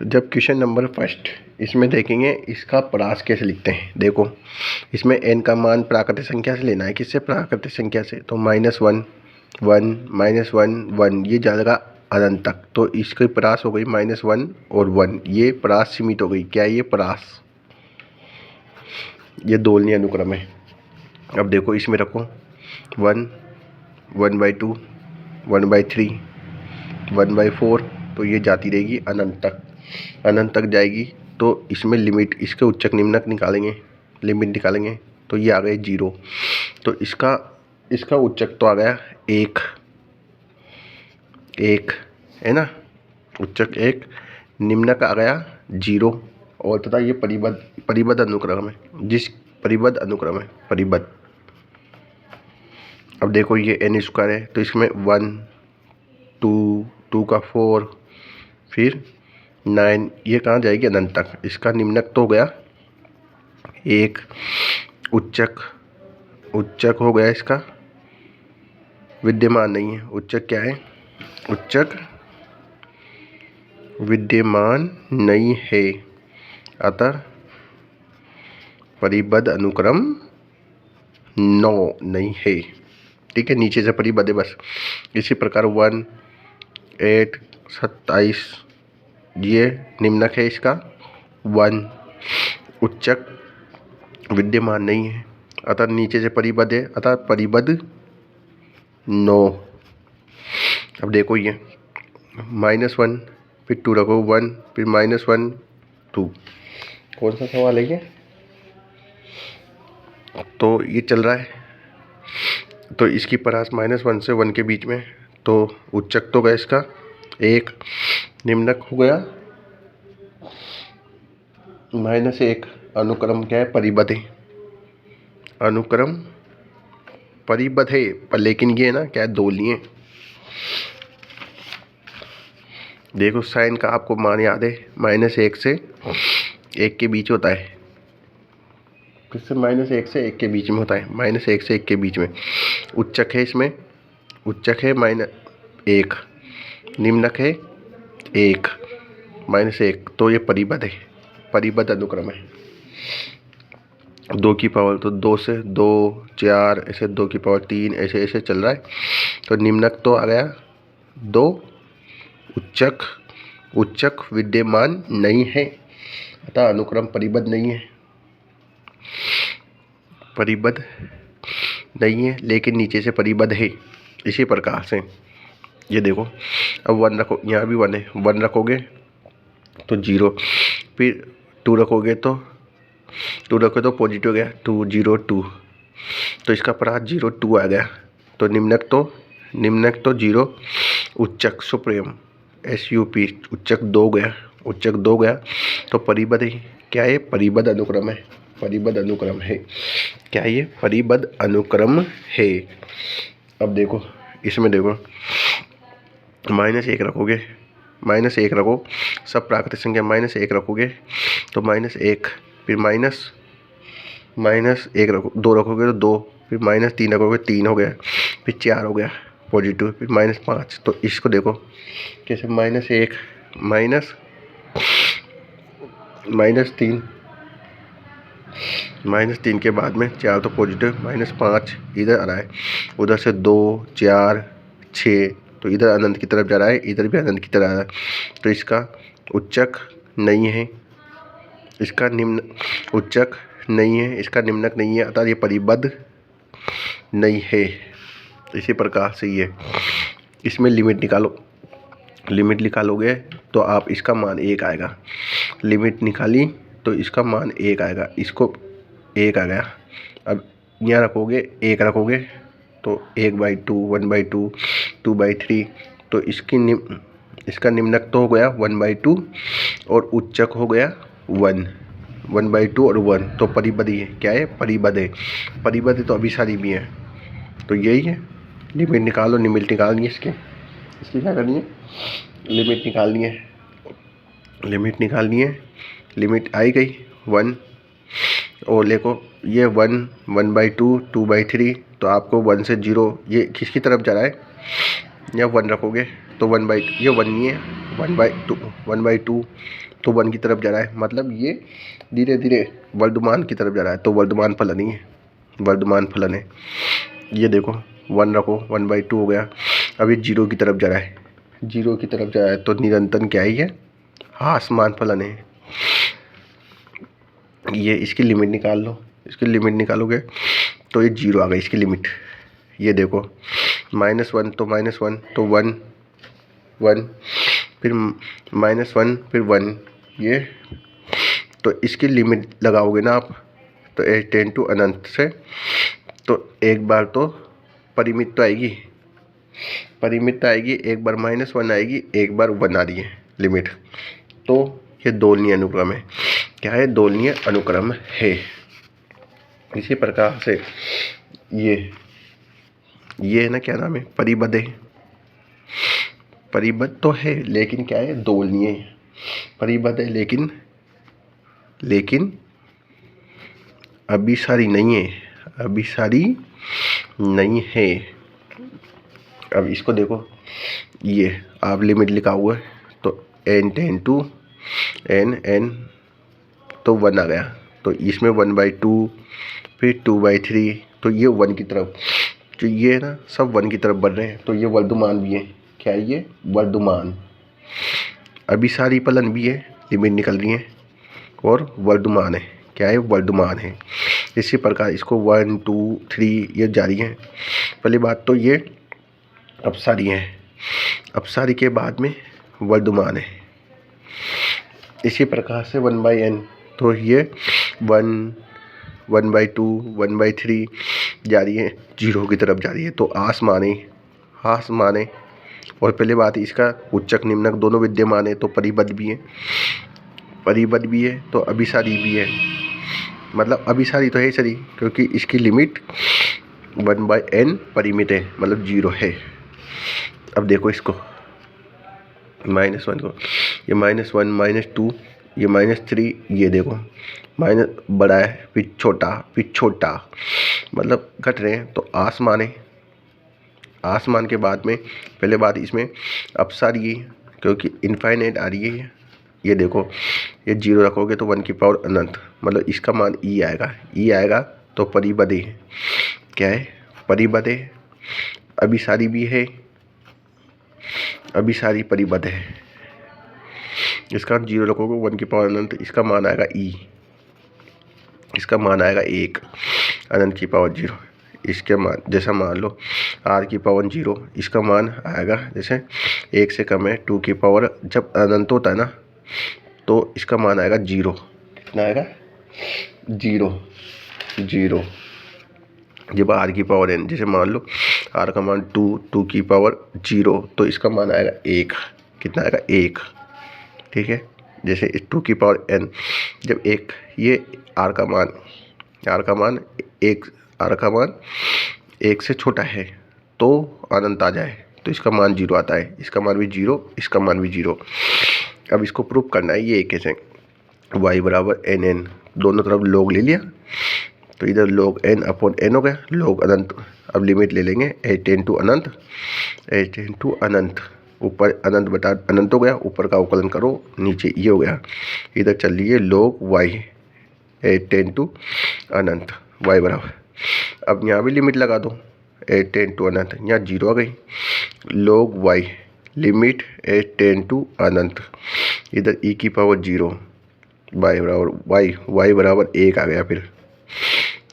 जब question number first इसमें देखेंगे इसका परास कैसे लिखते हैं। देखो इसमें n का मान प्राकृतिक संख्या से लेना है। किससे? प्राकृतिक संख्या से। तो -1 1 -1 1 ये जाएगा अनंत तक। तो इसकी परास हो गई -1 और 1। ये परास सीमित हो गई। क्या ये परास? ये दोलनीय अनुक्रम है। अब देखो इसमें रखो 1 1/2 1/3 1/4। तो ये जाती रहेगी अनंत तक। अनंत तक जाएगी तो इसमें लिमिट, इसके उच्चक निम्नक निकालेंगे, लिमिट निकालेंगे तो ये आ गए 0। तो इसका उच्चक तो आ गया 1 है ना, उच्चक 1, निम्नक आ गया 0। और तथा ये परिबद्ध अनुक्रम है। जिस परिबद्ध अनुक्रम है, परिबद्ध। अब देखो ये n² है तो इसमें 1 2 का 4 फिर 9, ये कहाँ जाएगी? अनंत तक। इसका निम्नक तो हो गया 1, उच्चक हो गया इसका विद्यमान नहीं है। उच्चक क्या है? उच्चक विद्यमान नहीं है, अतः परिबद्ध अनुक्रम 9 नहीं है। ठीक है, नीचे से परिबद्ध है बस। इसी प्रकार 1 8 27 ये निम्नक है इसका 1, उच्चक विद्यमान नहीं है, अतः नीचे से परिबद्ध है, अतः परिबद्ध 9। अब देखो ये -1 फिर 2 रखो 1 फिर -1 2। कौन सा सवाल है ये? तो ये चल रहा है। तो इसकी परास -1 से 1 के बीच में। तो उच्चक तो गया इसका 1, निम्नक हो गया -1। अनुक्रम क्या है? परिबद्ध है। अनुक्रम परिबद्ध है, पर लेकिन ये है ना क्या, दोलनीय। देखो साइन का आपको मान याद है, -1 से 1 के बीच होता है। किससे? -1 से 1 के बीच में होता है। -1 से 1 के बीच में उच्चक है। इसमें उच्चक है -1, निम्नक है 1 -1। तो ये परिबद्ध है, परिबद्ध अनुक्रम है। 2 की पावर तो 2 से 2 4 ऐसे 2 की पावर 3 ऐसे ऐसे चल रहा है। तो निम्नक तो आ गया 2, उच्चक विद्यमान नहीं है, अतः अनुक्रम परिबद्ध नहीं है। परिबद्ध नहीं है लेकिन नीचे से परिबद्ध है। इसी प्रकार से ये देखो, अब 1 रखो, यहाँ भी 1 है, 1 रखोगे तो 0, फिर 2 रखोगे तो पॉजिटिव गया 2 0 2। तो इसका परास 0 2 आ गया। तो निम्नक तो 0, उच्चक सुप्रीम SUP उच्चक 2 गया। तो परिबद्ध है। क्या है? परिबद्ध अनुक्रम है। परिबद्ध अनुक्रम है। क्या ये? परिबद्ध अनुक्रम है। अब देखो इसमें देखो -1 रखोगे, -1 रखो, सब प्राकृतिक संख्या -1 रखोगे तो -1, फिर -1 रखो, 2 रखोगे तो 2, फिर -3 रखोगे 3 हो गया, फिर 4 हो गया पॉजिटिव, फिर -5। तो इसको देखो कैसे, -1 -3 के बाद में 4 तो पॉजिटिव, -5 इधर आ रहा है, उधर से 2 4 6, तो इधर अनंत की तरफ जा रहा है, इधर भी अनंत की तरफ आ रहा है। तो इसका उच्चक नहीं है, इसका निम्न उच्चक नहीं है, इसका निम्नक नहीं है, अतः ये परिबद्ध नहीं है। इसी प्रकार से ये इसमें लिमिट निकालोगे तो आप इसका मान 1 आएगा। लिमिट निकाली तो इसका मान 1 आएगा, इसको 1 आ गया। अब यहाँ रखोगे 1 रखोगे तो 1/2 1/2 2/3। तो इसका निम्नक तो हो गया 1/2 और उच्चक हो गया 1 1/2 और 1। तो परिबद्ध है। क्या है? परिबद्ध है। परिबद्ध तो अभिसारी भी है। तो यही है, लिमिट निकालो, लिमिट निकालनी है इसकी क्या करनी है? लिमिट निकालनी है। लिमिट आई गई 1, और देखो ये 1 1/2 2/3। तो आपको 1 से 0 ये किसकी तरफ जा रहा है? या 1 रखोगे तो 1/2, ये 1 नहीं है, 1/2 तो 1 की तरफ जा रहा है, मतलब ये धीरे धीरे वर्धमान की तरफ जा रहा है, तो वर्धमान फलन ही है, वर्धमान फलन है। ये देखो 1 रखो, 1/2 हो गया। अब ये 0 की तरफ जा रहा है, 0 की तरफ जा रहा है, तो निरंतर क्या है, ये ह्रासमान फलन है। ये इसकी लिमिट निकाल लो, इसकी लिमिट निकालोगे तो ये 0 आ गई इसकी लिमिट। ये देखो -1 तो -1 तो 1 1, फिर -1 फिर 1, ये तो इसकी लिमिट लगाओगे ना आप, तो h टेंड टू अनंत से, तो एक बार तो परिमित तो आएगी, परिमित आएगी, एक बार -1 आएगी, एक बार 1 आ रही है लिमिट, तो ये दोलनीय अनुक्रम है। क्या है, दोलनीय अनुक्रम है। इसी प्रकार से ये है ना, क्या नाम है, परिबद्ध है, परिबद्ध तो है लेकिन क्या है, दोलनीय है, परिबद्ध है लेकिन अभिसारी नहीं है, अभिसारी नहीं है। अब इसको देखो, ये आप लिमिट लिखा हुआ है, तो n टेंड टू n तो 1 आ गया, तो इसमें 1/2 फिर 2/3, तो ये 1 की तरफ, तो ये ना सब 1 की तरफ बढ़ रहे हैं, तो ये वर्धमान भी है। क्या है ये, वर्धमान। अभिसारी फलन भी है, लिमिट निकल रही है, और वर्धमान है। क्या है, वर्धमान है। इसी प्रकार इसको 1 2 3 ये जारी है। पहली बात तो ये अपसारी है, अपसारी के बाद में वर्धमान है। इसी प्रकार से 1/n, तो ये 1 1/2 1/3 जारी है, 0 की तरफ जा रही है, तो आसमान है। और पहले बात इसका उच्चक निम्नक दोनों विद्यमान है, तो परिबद्ध भी है, तो अभिसारी भी है। मतलब अभिसारी तो है सरी, क्योंकि इसकी लिमिट 1/n परिमित है, मतलब 0 है। अब देखो इसको -1 को, ये -1 -2 ये -3, ये देखो माइनस बड़ा है फिर छोटा, मतलब घट रहे हैं, तो आसमान है। आसमान के बाद में पहले बात इसमें अपसारी, क्योंकि इनफाइनाइट आ रही है। ये देखो ये 0 रखोगे तो 1 की पावर अनंत, मतलब इसका मान ई आएगा, तो परिबद्ध है। क्या है, परिबद्ध है। अभिसारी भी है, अभिसारी परिबद्ध है। इसका 0 रखोगे 1 की पावर अनंत, इसका मान आएगा ई, इसका मान आएगा 1, अनंत की पावर 0। इसके मान जैसा मान लो r की पावर 0, इसका मान आएगा जैसे 1 से कम है, 2 की पावर जब अनंत होता है ना, तो इसका मान आएगा 0। कितना आएगा, 0। जब r की पावर n, जैसे मान लो r का मान 2 की पावर 0, तो इसका मान आएगा 1। कितना आएगा, 1। ठीक है, जैसे 2 की पावर n, जब 1, ये r का मान 1 से छोटा है, तो अनंत आ जाए, तो इसका मान 0 आता है। इसका मान भी 0, इसका मान भी 0। अब इसको प्रूफ करना है, ये कैसे, y बराबर nn, दोनों तरफ लोग ले लिया, तो इधर लोग n अपॉन n हो गया, लोग अनंत। अब लिमिट ले लेंगे, h टेंड टू अनंत, ऊपर अनंत बटा अनंत हो गया, ऊपर का अवकलन करो, नीचे ये हो गया। इधर चल रही है लोग y, h टेंड टू अनंत, y बराबर। अब यहाँ भी लिमिट लगा दो, h टेंड टू अनंत, यहाँ 0 आ गई, लोग y, limit h tend to अनंत, इधर e की पावर 0, y बराबर 1 आ गया। फिर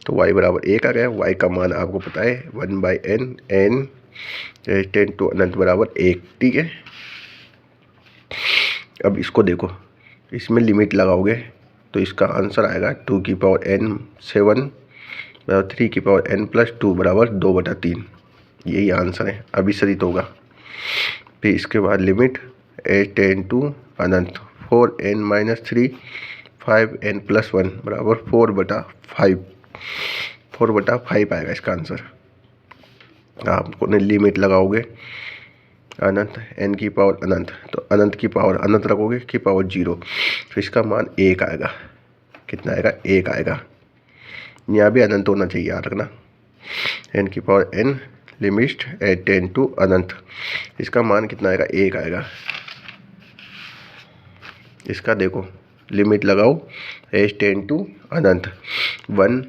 तो y बराबर 1 आ गया। y का मान आपको पता है 1/n, n h tend to अनंत बराबर 1। ठीक है, अब इसको देखो, इसमें लिमिट लगाओगे तो इसका आंसर आएगा 2 की पावर n 7 बराबर 3 की पावर n प्लस 2 बराबर 2/3। यही आंसर है, अभिसरित होगा। फिर इसके बाद लिमिट h टेंड टू अनंत 4n-3 5n + 1 बराबर 4/5 आएगा इसका आंसर। आपको ने लिमिट लगाओगे अनंत n की पावर अनंत, तो अनंत की पावर अनंत रखोगे की पावर 0, तो इसका मान 1 आएगा। कितना आएगा, 1 आएगा। यहाँ भी अनंत होना चाहिए, याद रखना, n की power n limit H tend to अनंत, इसका मान कितना आएगा, 1 आएगा। इसका देखो लिमिट लगाओ, एच टेन टू अनंत 1।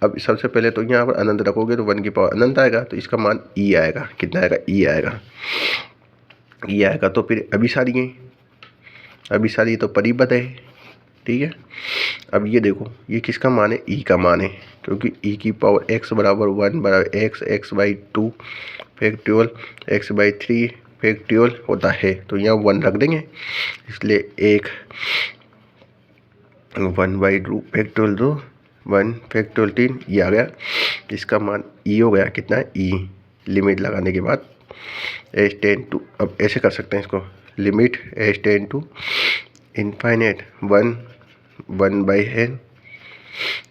अब सबसे पहले तो यहाँ पर अनंत रखोगे तो 1 की पावर अनंत आएगा, तो इसका मान ई आएगा। कितना आएगा, ई आएगा। ई आएगा तो फिर अभिसारी तो परिबद्ध है, ठीक है। अब ये देखो ये किसका मान है, ई का मान है, क्योंकि ई की पावर एक्स बराबर 1 बराबर x by 2 factorial x by 3 factorial होता है, तो यहाँ 1 रख देंगे, इसलिए 1 बाई 2 फैक्टोरियल 2 1 फैक्टोरियल 3 ये आ गया। इसका मान ई हो गया, कितना है, ई। लिमिट लगाने के बाद एच टेन टू, अब ऐसे कर सकते हैं इसको, limit H tend to infinite 1 by n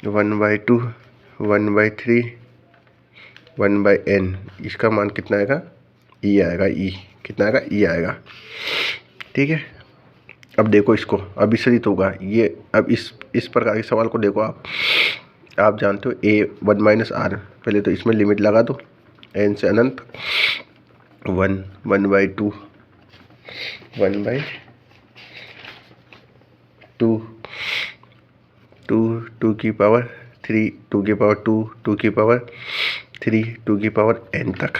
1 by 2 1 by 3 1 by n, इसका मान कितना आएगा, ई आएगा। ई कितना आएगा, ई आएगा, ठीक है। अब देखो इसको अभिसरित होगा ये। अब इस प्रकार के सवाल को देखो आप जानते हो ए 1 माइनस आर, पहले तो इसमें लिमिट लगा दो एन से अनंत 1 बाई 2 1 बाई 2 की पावर 3 2 की पावर 2 2 की पावर 3 2 की पावर n तक,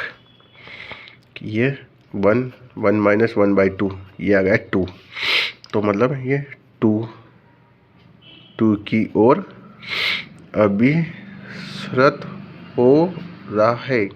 ये 1 माइनस 1 बाई 2 ये आ गया 2। तो मतलब ये 2 की ओर अभिसरित हो रहा है।